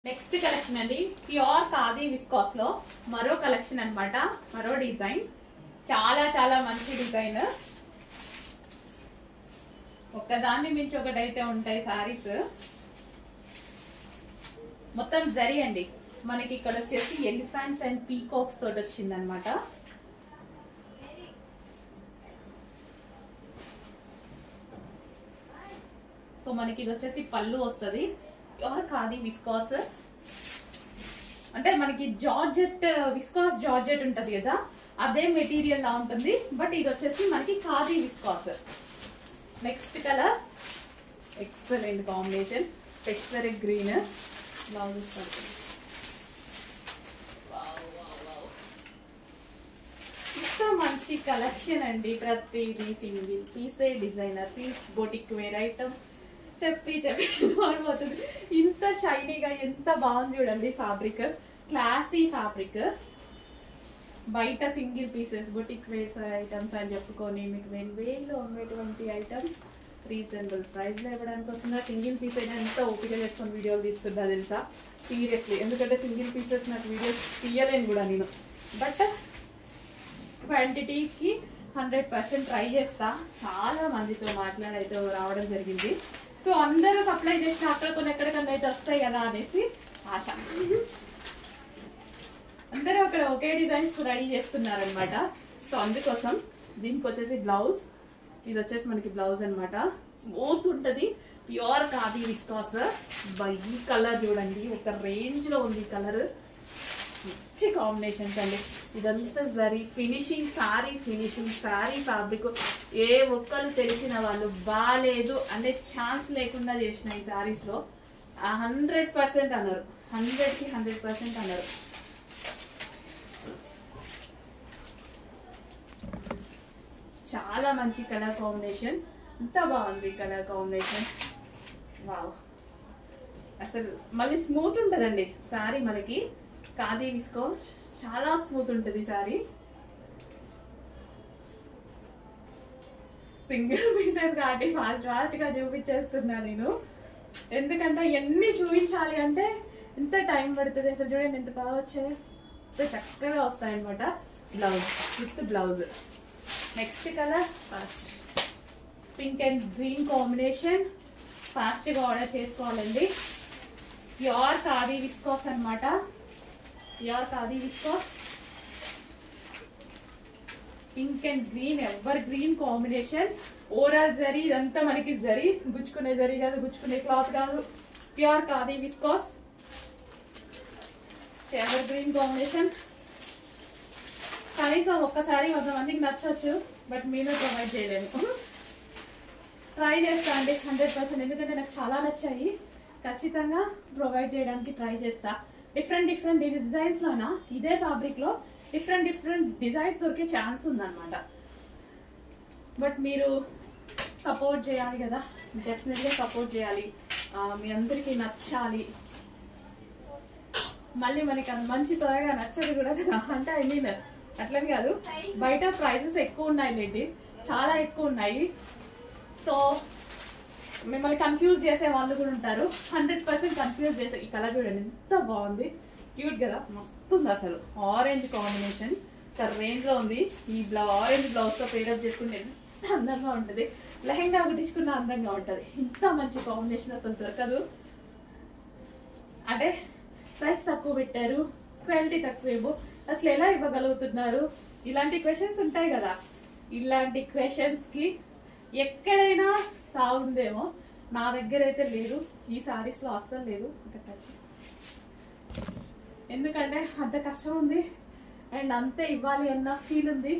Next collection అండి pure khadi viscous లో మరో కలెక్షన్ అన్నమాట. మరో డిజైన్ చాలా చాలా మంచి డిజైన్. ఒక్కదాన్ని మించి ఒకటైతే ఉంటాయి సారీస్. మొత్తం జరీ అండి. మనకి ఇక్కడ వచ్చేసి ఎలిఫెంట్స్ అండ్ పీకాక్స్ తోటి వచ్చింది అనమాట. సో మనకి ఇది వచ్చేసి పళ్ళు వస్తుంది. ప్యూర్ ఖాదీ విస్కాస్ అంటే మనకి జార్జెట్ విస్కాస్ జార్జెట్ ఉంటది కదా, అదే మెటీరియల్ లా ఉంటుంది. బట్ ఇది వచ్చేసి మనకి khadi viscose. Next colour excellent combination, పెసర్ గ్రీన్ బ్లౌజ్. ఇంత మంచి కలెక్షన్ అండి. ప్రతిదీ సింగిల్ పీసే, designer piece, boutique wear item. చెప్పి మారిపోతుంది. ఇంత షైనీగా ఎంత బాగుంది చూడండి. Fabric classy fabric. బయట single pieces boutique wears items అని చెప్పుకొని మీకు వేల్లో ఉండేటువంటి ఐటమ్ రీజనబుల్ ప్రైస్ లో ఇవ్వడానికి వస్తుందా. సింగిల్ పీస్ అయినా ఎంత ఓపిక చేసుకొని వీడియోలు తీస్తుందా తెలుసా, సీరియస్లీ. ఎందుకంటే సింగిల్ పీసెస్ నాకు వీడియోస్ తీయలేను కూడా నేను. బట్ క్వాంటిటీకి 100% ట్రై చేస్తా. చాలా మందితో మాట్లాడైతే రావడం జరిగింది. సో అందరూ సప్లై చేసిన అక్కడ కొన్ని ఎక్కడికన్నా అయితే వస్తాయి కదా అనేసి ఆశ. అందరూ అక్కడ ఒకే డిజైన్స్ రెడీ చేస్తున్నారనమాట. సో అందుకోసం దీనికి వచ్చేసి బ్లౌజ్. ఇది వచ్చేసి మనకి బ్లౌజ్ అనమాట. స్మూత్ ఉంటుంది, ప్యూర్ ఖాదీ విస్కాస్. ఈ కలర్ చూడండి, ఒక రేంజ్ లో ఉంది కలర్. మంచి కాంబినేషన్స్ అండి. ఇదంతా zari finishing sari, finishing sari fabric. ఏ ఒక్కరు తెలిసిన వాళ్ళు బాగాలేదు అంటే ఛాన్స్ లేకుండా చేసిన ఈ సారీస్ లో 100% అన్నారు. 100కి 100% అన్నారు. చాలా మంచి కలర్ కాంబినేషన్. ఎంత బాగుంది కలర్ కాంబినేషన్. వావ్, అసలు మళ్ళీ స్మూత్ ఉంటుందండి సారీ. మనకి ఖాదీ విస్కో చాలా స్మూత్ ఉంటుంది సారీ. సింగిల్ పీసెస్ కాబట్టి ఫాస్ట్ గా చూపించేస్తున్నా నేను. ఎందుకంటే ఎన్ని చూపించాలి అంటే ఎంత టైం పడుతుంది. అసలు చూడండి ఎంత బాగా వచ్చాయి, చక్కగా వస్తాయి అనమాట. Blouse with blouse. Next colour first pink and green combination. Fast గా ఆర్డర్ చేసుకోవాలండి. ప్యూర్ ఖాదీ విస్కాస్ అనమాట. Pure khadi viscous, pink and green, ever green combination. Overall zari ఇదంతా మనకి జరీ, గుచ్చుకునే జరీ కాదు, గుచ్చుకునే క్లాత్ కాదు. Pure khadi viscous, ever green combination. కనీసం ఒక్కసారి 100 మందికి నచ్చవచ్చు, బట్ మేము ప్రొవైడ్ చేయలేము. ట్రై చేస్తా అండి 100%. ఎందుకంటే నాకు చాలా నచ్చాయి. ఖచ్చితంగా ప్రొవైడ్ చేయడానికి ట్రై చేస్తా. డిఫరెంట్ డిజైన్స్ లోనా ఇదే ఫ్యాబ్రిక్ లో డిఫరెంట్ డిజైన్స్ దొరికే ఛాన్స్ ఉందన్నమాట. బట్ మీరు సపోర్ట్ చేయాలి కదా, డెఫినెట్గా సపోర్ట్ చేయాలి. మీ అందరికీ నచ్చాలి. మళ్ళీ మనకి మంచి త్వరగా నచ్చదు కూడా కదా. అంటే ఐ మీన్ అట్లని కాదు, బయట ప్రైజెస్ ఎక్కువ ఉన్నాయి లేండి, చాలా ఎక్కువ ఉన్నాయి. సో మిమ్మల్ని కన్ఫ్యూజ్ చేసే వాళ్ళు కూడా ఉంటారు. 100% కన్ఫ్యూజ్ చేసే. ఈ కలర్ చూడండి ఎంత బాగుంది, క్యూట్ కదా, మస్తు ఉంది అసలు. ఆరెంజ్ కాంబినేషన్ రేంజ్ లో ఉంది. ఈ ఆరెంజ్ బ్లౌజ్ తో పేరప్ చేసుకుంటే ఎంత అందంగా ఉంటుంది. లెహంగా కుట్టించుకున్న అందంగా ఉంటుంది. ఇంత మంచి కాంబినేషన్ అసలు దొరకదు. అంటే ప్రైస్ తక్కువ పెట్టారు, క్వాలిటీ తక్కువ, అసలు ఎలా ఇవ్వగలుగుతున్నారు, ఇలాంటి క్వశ్చన్స్ ఉంటాయి కదా. ఇలాంటి క్వశ్చన్స్ కి ఎక్కడైనా తాగుందేమో, నా దగ్గర అయితే లేదు. ఈ సారీస్ లో అస్సలు లేదు. ఎందుకంటే అంత కష్టం ఉంది అండ్ అంతే ఇవ్వాలి అన్న ఫీల్ ఉంది.